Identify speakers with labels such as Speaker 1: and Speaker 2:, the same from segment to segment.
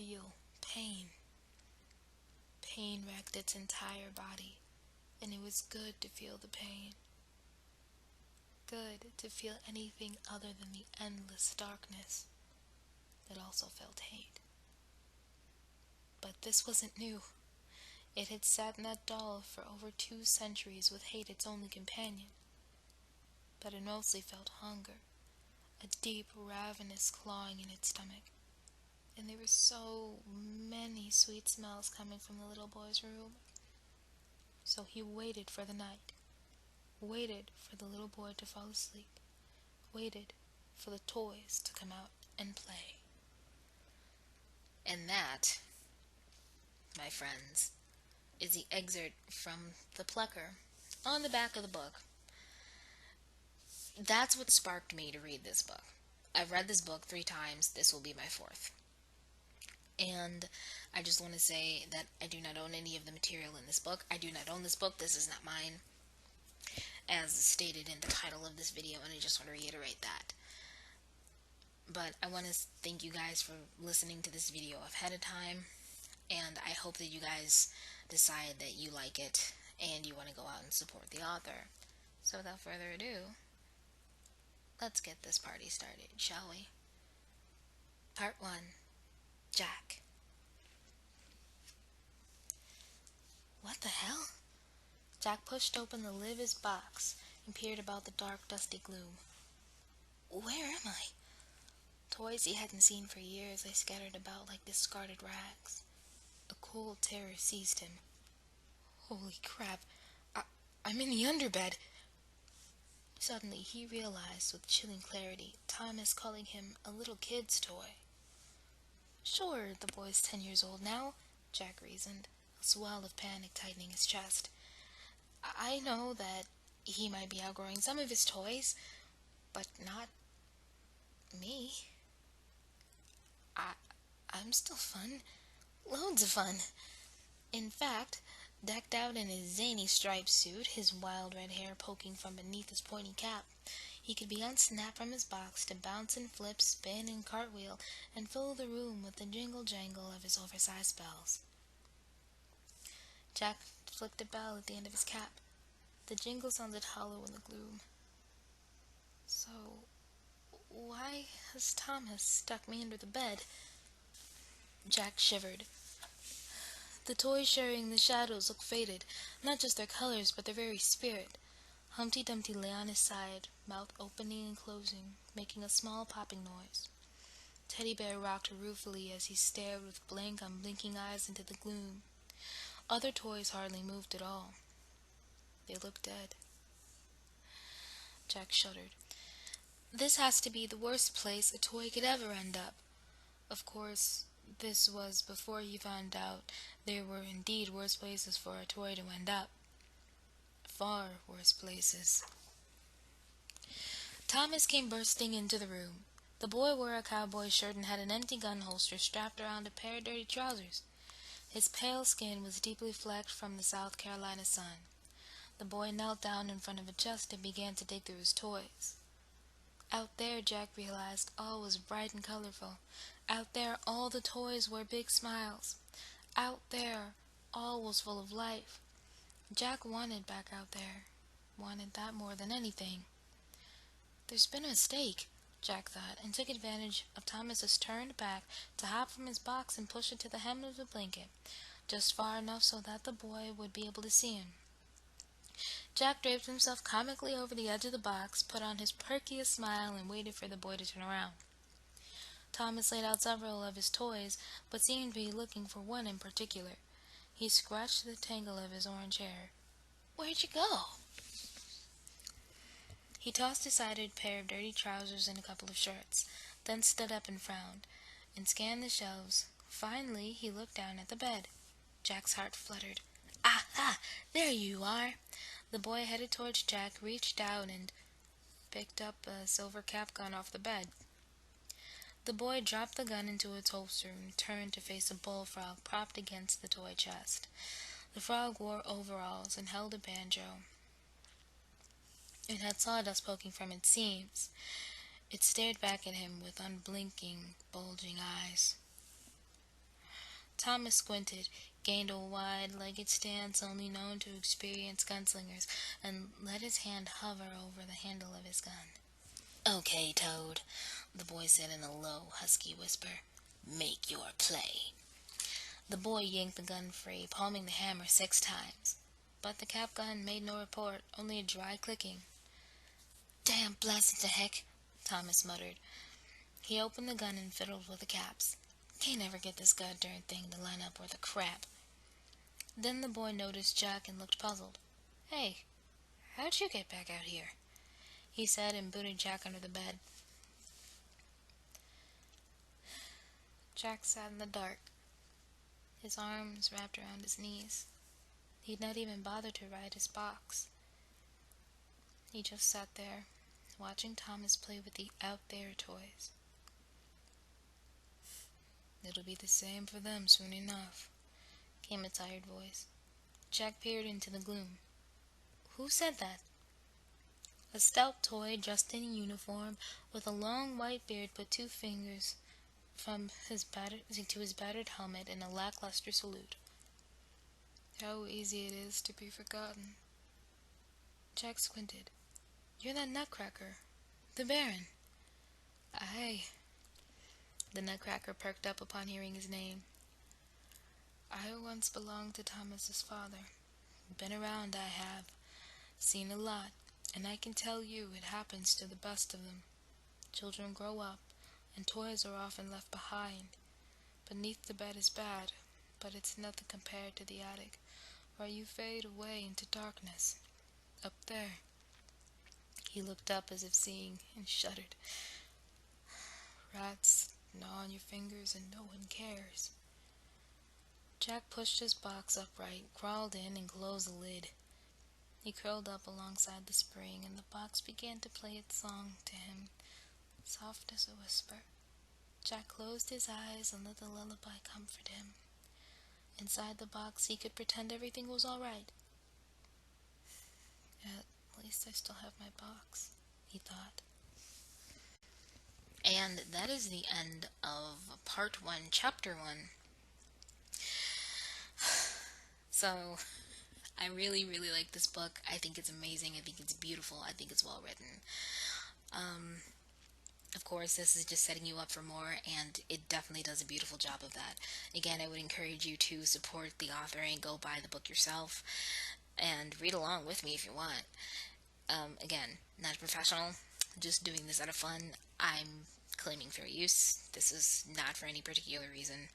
Speaker 1: feel pain. Pain wrecked its entire body, and it was good to feel the pain. Good to feel anything other than the endless darkness. It also felt hate. But this wasn't new. It had sat in that doll for over 2 centuries with hate its only companion. But it mostly felt hunger, a deep, ravenous clawing in its stomach. And there were so many sweet smells coming from the little boy's room. So he waited for the night, waited for the little boy to fall asleep, waited for the toys to come out and play. And that, my friends, is the excerpt from the Plucker on the back of the book. That's what sparked me to read this book. I've read this book 3 times. This will be my 4th. And I just want to say that I do not own any of the material in this book. I do not own this book. This is not mine, as stated in the title of this video, and I just want to reiterate that. But I want to thank you guys for listening to this video ahead of time, and I hope that you guys decide that you like it and you want to go out and support the author. So without further ado, let's get this party started, shall we? Part 1. Jack. What the hell? Jack pushed open the lid of his box and peered about the dark, dusty gloom. Where am I? Toys he hadn't seen for years lay scattered about like discarded rags. A cold terror seized him. Holy crap, I'm in the underbed. Suddenly he realized with chilling clarity Thomas calling him a little kid's toy. Sure, the boy's 10 years old now, Jack reasoned, a swell of panic tightening his chest. I know that he might be outgrowing some of his toys, but not me. I'm still fun. Loads of fun. In fact, decked out in his zany striped suit, his wild red hair poking from beneath his pointy cap, he could be unsnapped from his box to bounce and flip, spin and cartwheel, and fill the room with the jingle-jangle of his oversized bells. Jack flicked a bell at the end of his cap. The jingle sounded hollow in the gloom. So, why has Thomas stuck me under the bed? Jack shivered. The toys sharing the shadows looked faded, not just their colors, but their very spirit. Humpty Dumpty lay on his side, mouth opening and closing, making a small popping noise. Teddy Bear rocked ruefully as he stared with blank, unblinking eyes into the gloom. Other toys hardly moved at all. They looked dead. Jack shuddered. This has to be the worst place a toy could ever end up. Of course, this was before he found out there were indeed worse places for a toy to end up. Far worse places. Thomas came bursting into the room. The boy wore a cowboy shirt and had an empty gun holster strapped around a pair of dirty trousers. His pale skin was deeply flecked from the South Carolina sun. The boy knelt down in front of a chest and began to dig through his toys. Out there, Jack realized, all was bright and colorful. Out there, all the toys were big smiles. Out there, all was full of life. Jack wanted back out there. Wanted that more than anything. There's been a mistake, Jack thought, and took advantage of Thomas's turned back to hop from his box and push it to the hem of the blanket, just far enough so that the boy would be able to see him. Jack draped himself comically over the edge of the box, put on his perkiest smile, and waited for the boy to turn around. Thomas laid out several of his toys, but seemed to be looking for one in particular. He scratched the tangle of his orange hair. Where'd you go? He tossed aside a pair of dirty trousers and a couple of shirts, then stood up and frowned, and scanned the shelves. Finally, he looked down at the bed. Jack's heart fluttered. Aha! There you are! The boy headed towards Jack, reached out, and picked up a silver-cap gun off the bed. The boy dropped the gun into its holster and turned to face a bullfrog propped against the toy chest. The frog wore overalls and held a banjo. It had sawdust poking from its seams. It stared back at him with unblinking, bulging eyes. Thomas squinted, gained a wide-legged stance only known to experienced gunslingers, and let his hand hover over the handle of his gun. "Okay, Toad," the boy said in a low, husky whisper. "Make your play." The boy yanked the gun free, palming the hammer 6 times. But the cap gun made no report, only a dry clicking. "Damn blast it to heck," Thomas muttered. He opened the gun and fiddled with the caps. "Can't ever get this goddamn thing to line up worth a crap." Then the boy noticed Jack and looked puzzled. "Hey, how'd you get back out here?" he said, and booted Jack under the bed. Jack sat in the dark, his arms wrapped around his knees. He'd not even bothered to ride his box. He just sat there, watching Thomas play with the out there toys. "It'll be the same for them soon enough," came a tired voice. Jack peered into the gloom. "Who said that?" A stout toy dressed in uniform, with a long white beard, put 2 fingers from his battered helmet in a lackluster salute. "How easy it is to be forgotten." Jack squinted. "You're that nutcracker, the Baron." "Aye." The nutcracker perked up upon hearing his name. "I once belonged to Thomas's father. Been around, I have. Seen a lot, and I can tell you it happens to the best of them. Children grow up, and toys are often left behind. Beneath the bed is bad, but it's nothing compared to the attic, where you fade away into darkness. Up there." He looked up as if seeing, and shuddered. "Rats gnaw on your fingers and no one cares." Jack pushed his box upright, crawled in, and closed the lid. He curled up alongside the spring, and the box began to play its song to him, soft as a whisper. Jack closed his eyes and let the lullaby comfort him. Inside the box, he could pretend everything was all right. "At least I still have my box," he thought. And that is the end of part 1, chapter 1. So, I really, really like this book. I think it's amazing. I think it's beautiful. I think it's well written. Of course, this is just setting you up for more, and it definitely does a beautiful job of that. Again, I would encourage you to support the author and go buy the book yourself, and read along with me if you want. Again, not a professional, just doing this out of fun. I'm claiming fair use. This is not for any particular reason.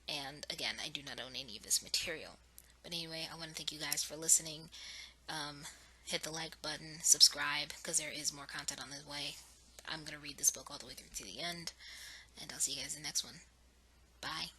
Speaker 1: And again, I do not own any of this material. But anyway, I want to thank you guys for listening. Hit the like button, subscribe, because there is more content on the way. I'm going to read this book all the way through to the end, and I'll see you guys in the next one. Bye.